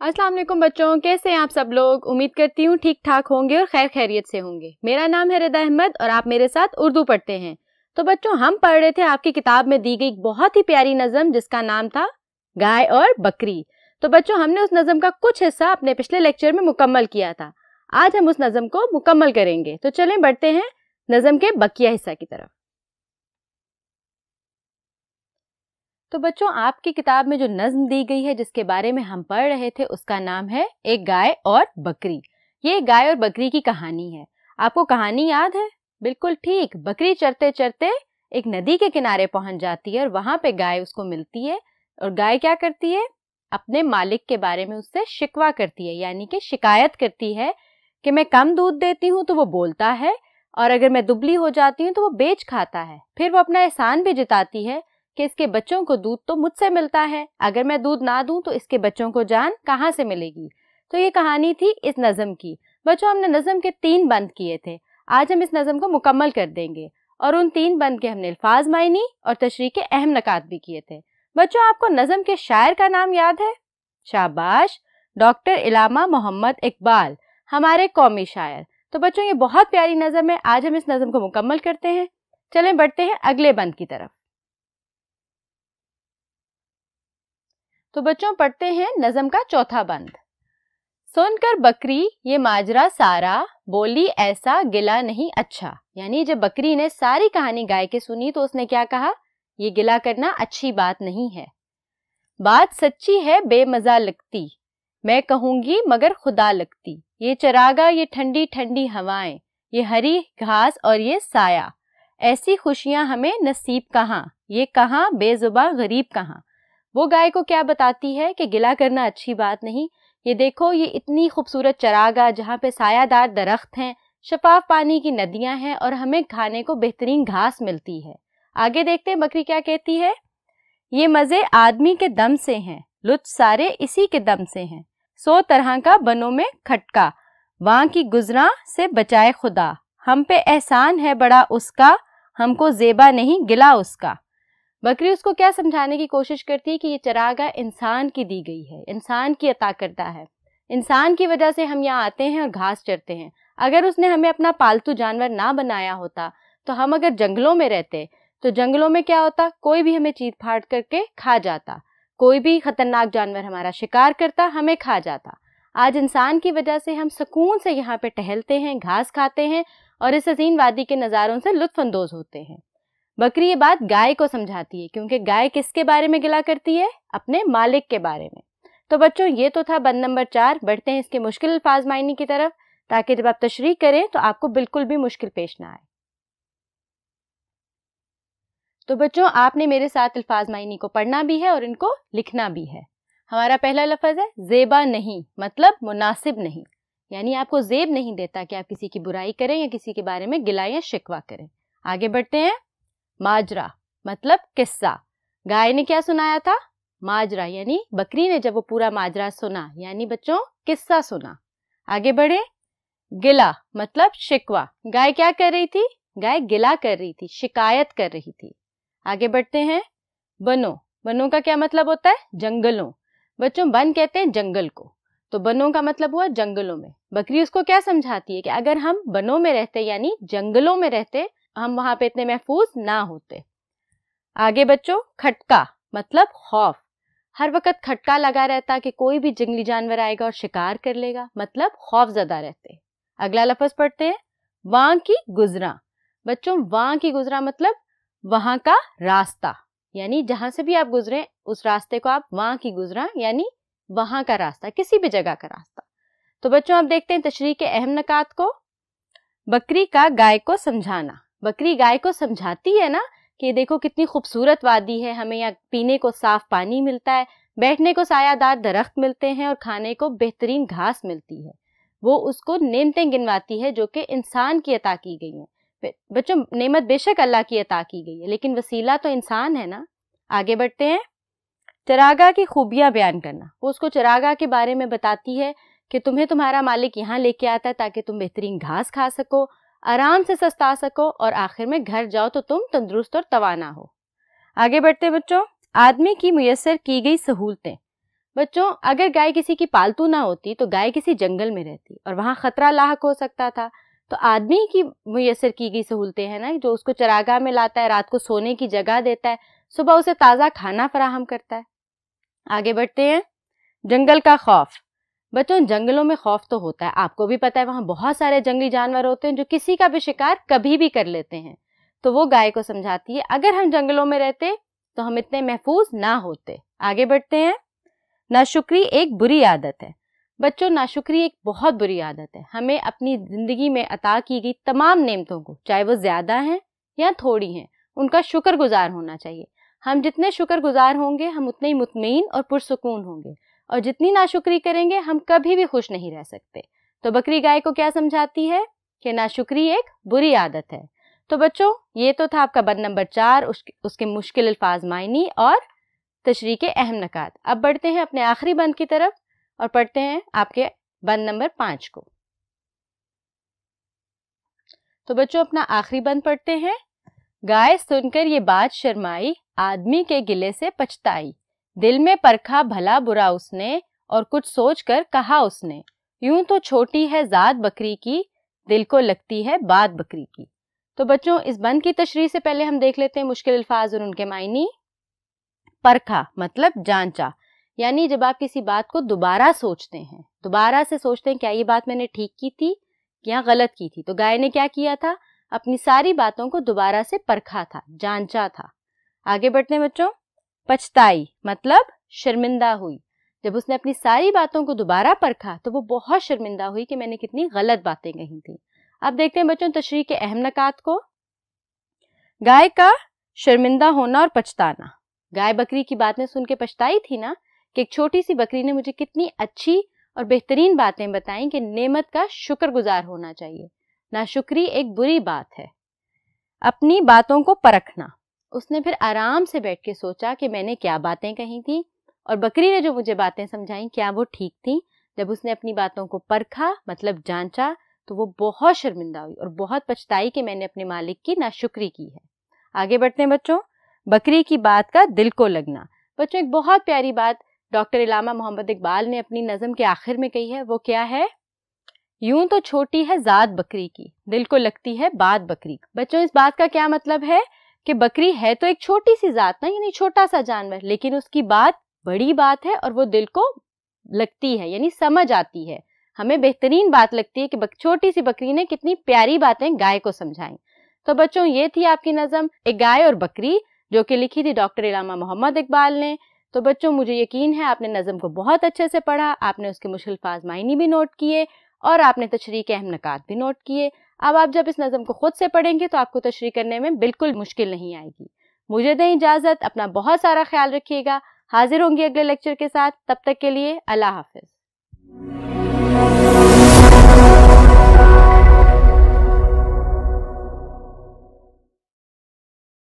अस्सलाम वालेकुम बच्चों, कैसे हैं आप सब लोग। उम्मीद करती हूँ ठीक ठाक होंगे और खैर खैरियत से होंगे। मेरा नाम है रिदा अहमद और आप मेरे साथ उर्दू पढ़ते हैं। तो बच्चों, हम पढ़ रहे थे आपकी किताब में दी गई बहुत ही प्यारी नज़म जिसका नाम था गाय और बकरी। तो बच्चों, हमने उस नज़म का कुछ हिस्सा अपने पिछले लेक्चर में मुकम्मल किया था। आज हम उस नज़म को मुकम्मल करेंगे। तो चलें बढ़ते हैं नज़म के बकिया हिस्सा की तरफ। तो बच्चों, आपकी किताब में जो नज़्म दी गई है जिसके बारे में हम पढ़ रहे थे उसका नाम है एक गाय और बकरी। ये गाय और बकरी की कहानी है। आपको कहानी याद है? बिल्कुल ठीक। बकरी चरते चरते एक नदी के किनारे पहुंच जाती है और वहां पे गाय उसको मिलती है। और गाय क्या करती है? अपने मालिक के बारे में उससे शिकवा करती है, यानी कि शिकायत करती है कि मैं कम दूध देती हूँ तो वो बोलता है, और अगर मैं दुबली हो जाती हूँ तो वो बेच खाता है। फिर वो अपना एहसान भी जताती है कि इसके बच्चों को दूध तो मुझसे मिलता है, अगर मैं दूध ना दूं तो इसके बच्चों को जान कहाँ से मिलेगी। तो ये कहानी थी इस नज़म की। बच्चों, हमने नज़म के 3 बंद किए थे। आज हम इस नज़म को मुकम्मल कर देंगे और उन 3 बंद के हमने अल्फाज मायनी और तशरीह के अहम नकात भी किए थे। बच्चों, आपको नज़म के शायर का नाम याद है? शाबाश, डॉक्टर इलामा मोहम्मद इकबाल, हमारे कौमी शायर। तो बच्चों, ये बहुत प्यारी नज़म है। आज हम इस नज़म को मुकम्मल करते हैं। चलें बढ़ते हैं अगले बंद की तरफ। तो बच्चों, पढ़ते हैं नज़म का चौथा बंद। सुनकर बकरी ये माजरा सारा, बोली ऐसा गिला नहीं अच्छा। यानी जब बकरी ने सारी कहानी गाय की सुनी तो उसने क्या कहा? ये गिला करना अच्छी बात नहीं है। बात सच्ची है बेमजा लगती, मैं कहूंगी मगर खुदा लगती। ये चरागा, ये ठंडी ठंडी हवाएं, ये हरी घास और ये साया, ऐसी खुशियां हमें नसीब कहाँ, ये कहाँ बेजुबा गरीब कहाँ। वो गाय को क्या बताती है कि गिला करना अच्छी बात नहीं। ये देखो, ये इतनी खूबसूरत चरागा जहाँ पे सायादार दरख्त हैं, शफाफ पानी की नदियां हैं और हमें खाने को बेहतरीन घास मिलती है। आगे देखते हैं बकरी क्या कहती है। ये मज़े आदमी के दम से हैं, लुत्फ सारे इसी के दम से हैं। 100 तरह का बनों में खटका, वहाँ की गुजरा से बचाए खुदा। हम पे एहसान है बड़ा उसका, हमको ज़ेबा नहीं गिला उसका। बकरी उसको क्या समझाने की कोशिश करती है कि ये चरागा इंसान की दी गई है, इंसान की अता करता है। इंसान की वजह से हम यहाँ आते हैं और घास चरते हैं। अगर उसने हमें अपना पालतू जानवर ना बनाया होता तो हम अगर जंगलों में रहते तो जंगलों में क्या होता? कोई भी हमें चीर फाड़ करके खा जाता, कोई भी खतरनाक जानवर हमारा शिकार करता, हमें खा जाता। आज इंसान की वजह से हम सुकून से यहाँ पे टहलते हैं, घास खाते हैं और इस हसीन वादी के नज़ारों से लुत्फ अंदोज होते हैं। बकरी ये बात गाय को समझाती है, क्योंकि गाय किसके बारे में गिला करती है? अपने मालिक के बारे में। तो बच्चों, ये तो था बंद नंबर 4। बढ़ते हैं इसके मुश्किल अल्फाज मायने की तरफ, ताकि जब आप तशरीह करें तो आपको बिल्कुल भी मुश्किल पेश ना आए। तो बच्चों, आपने मेरे साथ अल्फाज मायने को पढ़ना भी है और इनको लिखना भी है। हमारा पहला लफ्ज़ है ज़ेबा नहीं, मतलब मुनासिब नहीं। यानी आपको ज़ेब नहीं देता कि आप किसी की बुराई करें या किसी के बारे में गिला या शिकवा करें। आगे बढ़ते हैं। माजरा मतलब किस्सा। गाय ने क्या सुनाया था? माजरा, यानी बकरी ने जब वो पूरा माजरा सुना, यानी बच्चों किस्सा सुना। आगे बढ़े। गिला मतलब शिकवा। गाय क्या कर रही थी? गाय गिला कर रही थी, शिकायत कर रही थी। आगे बढ़ते हैं। बनो, बनो का क्या मतलब होता है? जंगलों। बच्चों, बन कहते हैं जंगल को, तो बनों का मतलब हुआ जंगलों में। बकरी उसको क्या समझाती है कि अगर हम बनों में रहते यानी जंगलों में रहते, हम वहां पे इतने महफूज ना होते। आगे बच्चों, खटका मतलब खौफ। हर वक्त खटका लगा रहता कि कोई भी जंगली जानवर आएगा और शिकार कर लेगा, मतलब खौफ ज़दा रहते। अगला लफ्ज़ पढ़ते हैं। वहां की गुजरा। बच्चों, वहां की गुजरा मतलब वहां का रास्ता, यानी जहां से भी आप गुजरे उस रास्ते को आप वहां की गुजरा, यानी वहां का रास्ता, किसी भी जगह का रास्ता। तो बच्चों, आप देखते हैं तशरीह के अहम नकात को। बकरी का गाय को समझाना। बकरी गाय को समझाती है ना कि देखो कितनी खूबसूरत वादी है, हमें यहाँ पीने को साफ पानी मिलता है, बैठने को सायादार दरख्त मिलते हैं और खाने को बेहतरीन घास मिलती है। वो उसको नेमतें गिनवाती है जो कि इंसान की अता की गई हैं। बच्चों, नेमत बेशक अल्लाह की अता की गई है, लेकिन वसीला तो इंसान है ना। आगे बढ़ते हैं। चरागा की खूबियाँ बयान करना। वो उसको चरागा के बारे में बताती है कि तुम्हें तुम्हारा मालिक यहाँ लेके आता है ताकि तुम बेहतरीन घास खा सको, आराम से सस्ता सको और आखिर में घर जाओ तो तुम तंदुरुस्त और तवाना हो। आगे बढ़ते बच्चों। आदमी की मुयस्सर की गई सहूलतें। بچوں اگر گائے کسی کی پالتو نہ ہوتی تو گائے کسی جنگل میں رہتی اور وہاں خطرہ لاحق ہو سکتا تھا. تو آدمی کی میسر کی گئی سہولتیں ہیں نا, جو اس کو چراگاہ میں لاتا ہے, رات کو سونے کی جگہ دیتا ہے, صبح اسے تازہ کھانا فراہم کرتا ہے. آگے بڑھتے ہیں. جنگل کا خوف. بچوں جنگلوں میں خوف تو ہوتا ہے, آپ کو بھی پتا ہے وہاں بہت سارے جنگلی جانور ہوتے ہیں جو کسی کا بھی شکار کبھی بھی کر لیتے ہیں. تو وہ گائے کو سمجھاتی ہے اگر ہم جنگلوں میں رہتے تو ہم اتنے محفوظ نہ ہوتے. آگے بڑھتے ہیں. ناشکری ایک بری عادت ہے. بچوں ناشکری ایک بہت بری عادت ہے. ہمیں اپنی زندگی میں عطا کی گئی تمام نعمتوں کو, چاہے وہ زیادہ ہیں یا تھوڑی ہیں, ان کا شکر گزار ہونا چاہیے. ہم جتنے شکر گزار ہوں گے ہم اتنے ہی مطمئن اور پرسکون ہوں گے, اور جتنی ناشکری کریں گے ہم کبھی بھی خوش نہیں رہ سکتے. تو بکری گائے کو کیا سمجھاتی ہے کہ ناشکری ایک بری عادت ہے. تو بچوں یہ تو تھا آپ کا بند نمبر 4, اس کے مشکل الفاظ معنی اور تشریح کے اہم نکات. اب بڑھتے ہیں اپنے آخری بند کی طرف اور پڑھتے ہیں آپ کے بند نمبر 5 کو. تو بچوں اپنا آخری بند پڑھتے ہیں. گائے سن کر یہ بات شرمائی, آدمی کے گلے سے پچھتائی, دل میں پرکھا بھلا برا اس نے, اور کچھ سوچ کر کہا اس نے, یوں تو چھوٹی ہے ذات بکری کی, دل کو لگتی ہے بات بکری کی. تو بچوں اس بند کی تشریح سے پہلے ہم دیکھ لیتے ہیں مشکل الفاظ اور ان کے معنی. پرکھا مطلب جانچا, یعنی جب آپ کسی بات کو دوبارہ سوچتے ہیں, دوبارہ سے سوچتے ہیں کیا یہ بات میں نے ٹھیک کی تھی یا غلط کی تھی. تو گائے نے کیا کیا تھا, اپنی ساری باتوں کو دوبارہ سے پرکھا تھا, جانچا تھا. آگے بڑھتے ہیں بچوں. پچھتائی مطلب شرمندہ ہوئی. جب اس نے اپنی ساری باتوں کو دوبارہ پرکھا تو وہ بہت شرمندہ ہوئی کہ میں نے کتنی غلط باتیں کہی تھیں. اب دیکھتے ہیں بچوں تشریح کے اہم نکات کو. گائے کا شرمندہ ہونا اور پچھتانا. گائے بکری کی باتیں سن کے پچھتائی تھی نا کہ ایک چھوٹی سی بکری نے مجھے کتنی اچھی اور بہترین باتیں بتائیں کہ نعمت کا شکر گزار ہونا چاہیے. ناشکری ایک بری بات ہے. اپنی باتوں کو پرکھنا. اس نے پھر آرام سے بیٹھ کے سوچا کہ میں نے کیا باتیں کہی تھیں اور بکری نے جو مجھے باتیں سمجھائیں کیا وہ ٹھیک تھیں. جب اس نے اپنی باتوں کو پرکھا مطلب جانچا تو وہ بہت شرمندہ ہوئی اور بہت پچھتائی کہ میں نے اپنے مالک کی ناشکری کی ہے. آگے بڑھتے ہیں بچوں. بکری کی بات کا دل کو لگنا. بچوں ایک بہت پیاری بات ڈاکٹر علامہ محمد اقبال نے اپنی نظم کے آخر میں کہی ہے, وہ کیا ہے, یوں تو چھوٹی ہے ذات بکری کی, دل کو لگتی ہے بات بکری. بچوں اس بات کا کیا مطلب ہے کہ بکری ہے تو ایک چھوٹی سی ذات نا, یعنی چھوٹا سا جانور, لیکن اس کی بات بڑی بات ہے اور وہ دل کو لگتی ہے یعنی سمجھ آتی ہے. ہمیں بہترین بات لگتی ہے کہ چھوٹی سی بکری نے کتنی پیاری باتیں گائے کو سمجھائیں. تو بچوں یہ تھی آپ کی نظم ایک گائے اور بکری, جو کہ لکھی تھی ڈاکٹر علامہ محمد اقبال نے. تو بچوں مجھے یقین ہے آپ نے نظم کو بہت اچھے سے پڑھا, آپ نے اس کے مشکل الفاظ معنی بھی نوٹ کیے اور آپ نے تشریح کے اہم نکات بھی نوٹ کیے. اب آپ جب اس نظم کو خود سے پڑھیں گے تو آپ کو تشریح کرنے میں بالکل مشکل نہیں آئے گی. مجھے دیں اجازت, اپنا بہت سارا خیال رکھیے گا. حاضر ہوں گی اگلے لیکچر کے ساتھ, تب تک کے لیے اللہ حافظ.